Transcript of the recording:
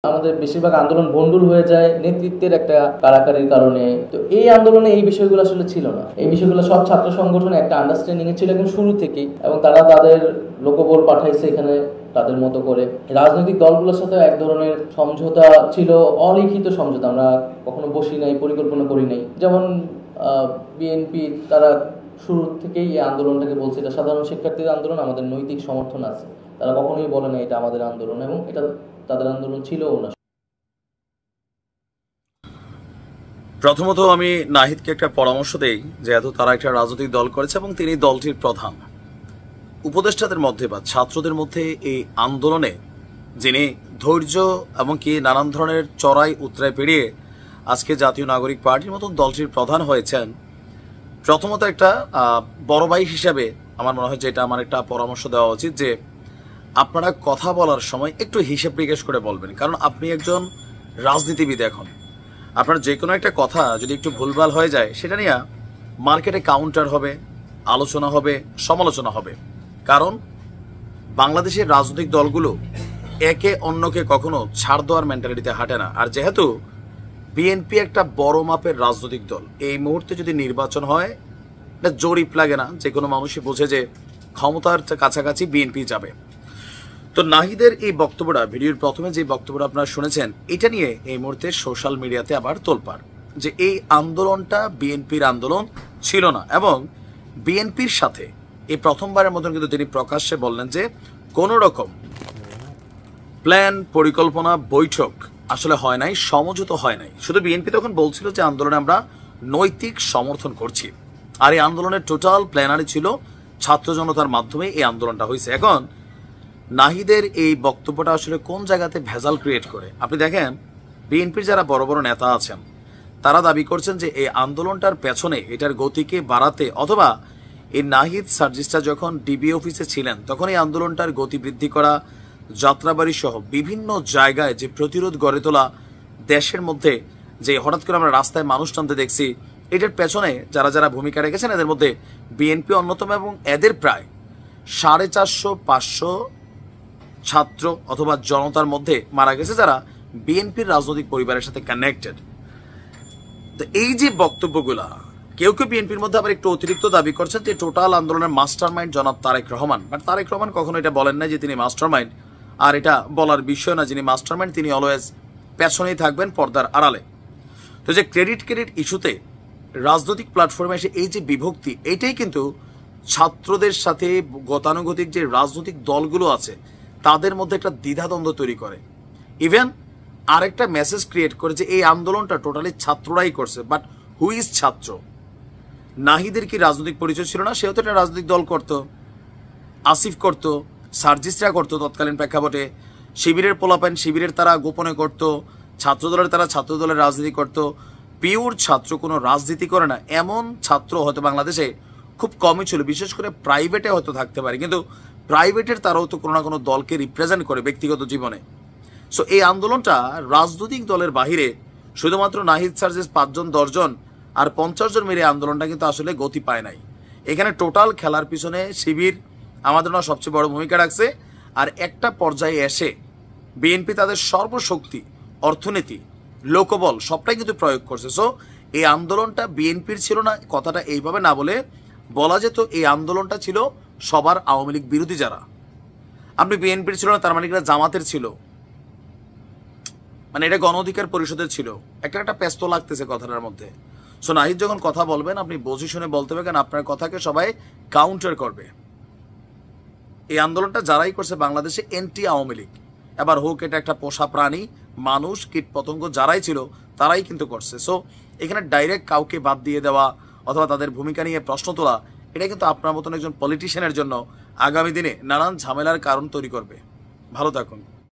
আমাদের বেশিরভাগ আন্দোলন ভণ্ডুল হয়ে যায় নেতৃত্বের একটা কারাকারির কারণে। তো এই আন্দোলনে এই বিষয়গুলো আসলে ছিল না। এই বিষয়গুলো সব ছাত্র সংগঠনে একটা আন্ডারস্ট্যান্ডিং এ ছিল একদম শুরু থেকেই, এবং তারা তাদের লোকবল পাঠাইছে এখানে তাদের মতো করে। রাজনৈতিক দলগুলোর সাথে এক ধরনের সমঝোতা ছিল, অলিখিত সমঝোতা। আমরা কখনো বসি নাই, পরিকল্পনা করি নাই। যেমন বিএনপি তারা শুরু থেকেই এই আন্দোলনটাকে বলছে এটা সাধারণ শিক্ষার্থীদের আন্দোলন, আমাদের নৈতিক সমর্থন আছে। তারা কখনোই বলে না এটা আমাদের আন্দোলন, এবং এটা তাদের আন্দোলন ছিলও না। প্রথমত আমি নাহিদকে একটা পরামর্শ দেই, যেহেতু তারা একটা রাজনৈতিক দল করেছে এবং তিনি দলটির প্রধান। উপদেষ্টাদের মধ্যে বা ছাত্রদের মধ্যে এই আন্দোলনে যিনি ধৈর্য এবং কি নানান ধরনের চড়াই উতরাই পেরিয়ে আজকে জাতীয় নাগরিক পার্টির মতন দলটির প্রধান হয়েছেন, প্রথমত একটা বড় ভাই হিসাবে আমার মনে হয় যে এটা আমার একটা পরামর্শ দেওয়া উচিত যে আপনারা কথা বলার সময় একটু হিসেব নিকেশ করে বলবেন। কারণ আপনি একজন রাজনীতিবিদ, এখন আপনার যে কোনো একটা কথা যদি একটু ভুলভাল হয়ে যায় সেটা নিয়ে মার্কেটে কাউন্টার হবে, আলোচনা হবে, সমালোচনা হবে। কারণ বাংলাদেশের রাজনৈতিক দলগুলো একে অন্যকে কখনো ছাড় দেওয়ার মেন্টালিটিতে হাঁটে না। আর যেহেতু বিএনপি একটা বড় মাপের রাজনৈতিক দল, এই মুহূর্তে যদি নির্বাচন হয় এটা জরিপ লাগে না, যে কোনো মানুষই বোঝে যে ক্ষমতার কাছাকাছি বিএনপি যাবে। তো নাহিদের এই বক্তব্যটা, ভিডিওর প্রথমে যে বক্তব্যটা আপনারা শুনেছেন, এটা নিয়ে এই মুহূর্তে সোশ্যাল মিডিয়াতে আবার তোলপাড় যে এই আন্দোলনটা বিএনপির আন্দোলন ছিল না, এবং বিএনপির সাথে এই প্রথমবারের মতন কিন্তু তিনি প্রকাশ্যে বললেন যে কোনো রকম প্ল্যান, পরিকল্পনা, বৈঠক আসলে হয় নাই, সমঝোতা হয় নাই। শুধু বিএনপি তখন বলছিল যে আন্দোলনে আমরা নৈতিক সমর্থন করছি, আর এই আন্দোলনের টোটাল প্ল্যানারই ছিল ছাত্র জনতার মাধ্যমে এই আন্দোলনটা হয়েছে। এখন নাহিদের এই বক্তব্যটা আসলে কোন জায়গাতে ভেজাল ক্রিয়েট করে আপনি দেখেন। বিএনপির যারা বড় বড় নেতা আছেন তারা দাবি করছেন যে এই আন্দোলনটার পেছনে এটার গতিকে বাড়াতে, অথবা এই নাহিদ সার্জিসটা যখন ডিবি অফিসে ছিলেন তখন এই আন্দোলনটার গতি বৃদ্ধি করা, যাত্রাবাড়ি সহ বিভিন্ন জায়গায় যে প্রতিরোধ গড়ে তোলা, দেশের মধ্যে যে হঠাৎ করে আমরা রাস্তায় মানুষ টানতে দেখছি, এটার পেছনে যারা যারা ভূমিকা রেখেছেন এদের মধ্যে বিএনপি অন্যতম, এবং এদের প্রায় 450-500 ছাত্র অথবা জনতার মধ্যে মারা গেছে যারা বিএনপির রাজনৈতিক পরিবারের সাথে কানেক্টেড। তো এই যে বক্তব্যগুলা, কেউ কেউ বিএনপির মধ্যে আবার একটু অতিরিক্ত দাবি করছেন যে টোটাল আন্দোলনের মাস্টার মাইন্ড জনাব তারেক রহমান। বাট তারেক রহমান কখনো এটা বলেন না যে তিনি মাস্টার মাইন্ড, আর এটা বলার বিষয় না। যিনি মাস্টার মাইন্ড তিনি অলওয়েজ পেছনেই থাকবেন, পর্দার আড়ালে। তো যে ক্রেডিট ইস্যুতে রাজনৈতিক প্ল্যাটফর্মে এসে এই যে বিভক্তি, এটাই কিন্তু ছাত্রদের সাথে গতানুগতিক যে রাজনৈতিক দলগুলো আছে তাদের মধ্যে একটা দ্বিধাদ্বন্দ্ব তৈরি করে। ইভেন আরেকটা মেসেজ ক্রিয়েট করে যে এই আন্দোলনটা টোটালি ছাত্ররাই করছে। বাট হু ইজ ছাত্র? নাহিদের কি রাজনৈতিক পরিচয় ছিল না? সেও তো একটা রাজনৈতিক দল করতো, আসিফ করত, সার্জিসরা করতো তৎকালীন প্রেক্ষাপটে, শিবিরের পোলাপান শিবিরের তারা গোপনে করত, ছাত্র দলের তারা ছাত্র দলের রাজনীতি করত। পিওর ছাত্র কোনো রাজনীতি করে না এমন ছাত্র হয়তো বাংলাদেশে খুব কমই ছিল, বিশেষ করে প্রাইভেটে হয়তো থাকতে পারে, কিন্তু প্রাইভেটের তারাও তো কোনো না কোনো দলকে রিপ্রেজেন্ট করে ব্যক্তিগত জীবনে। সো এই আন্দোলনটা রাজনৈতিক দলের বাহিরে শুধুমাত্র নাহিদ সার্জিস 5 জন 10 জন আর 50 জন মিলে আন্দোলনটা কিন্তু আসলে গতি পায় নাই। এখানে টোটাল খেলার পিছনে শিবির আমাদের না সবচেয়ে বড় ভূমিকা রাখছে। আর একটা পর্যায়ে এসে বিএনপি তাদের সর্বশক্তি, অর্থনীতি, লোকবল সবটাই কিন্তু প্রয়োগ করছে। সো এই আন্দোলনটা বিএনপির ছিল না, কথাটা এইভাবে না বলে বলা যেত এই আন্দোলনটা ছিল সবার আওয়ামী লীগ বিরোধী যারা। আপনি বিএনপির ছিল না তার মানে এটা জামাতের ছিল, মানে এটা গণ অধিকার পরিষদের ছিল। একটা ব্যস্ত লাগতেছে কথাটার মধ্যে। সো নাহিদ যখন কথা বলবেন আপনি বুঝে শুনে বলতে হবে, কারণ আপনার কথাকে সবাই কাউন্টার করবে। এই আন্দোলনটা যারাই করছে বাংলাদেশে এন্টি আওয়ামী লীগ, এবার হোক এটা একটা পোষা প্রাণী, মানুষ, কীট পতঙ্গ, যারাই ছিল তারাই কিন্তু করছে। সো এখানে ডাইরেক্ট কাউকে বাদ দিয়ে দেওয়া অথবা তাদের ভূমিকা নিয়ে প্রশ্ন তোলা, এটা কিন্তু আপনার মতন একজন পলিটিশিয়ানের জন্য আগামী দিনে নানান ঝামেলার কারণ তৈরি করবে। ভালো থাকুন।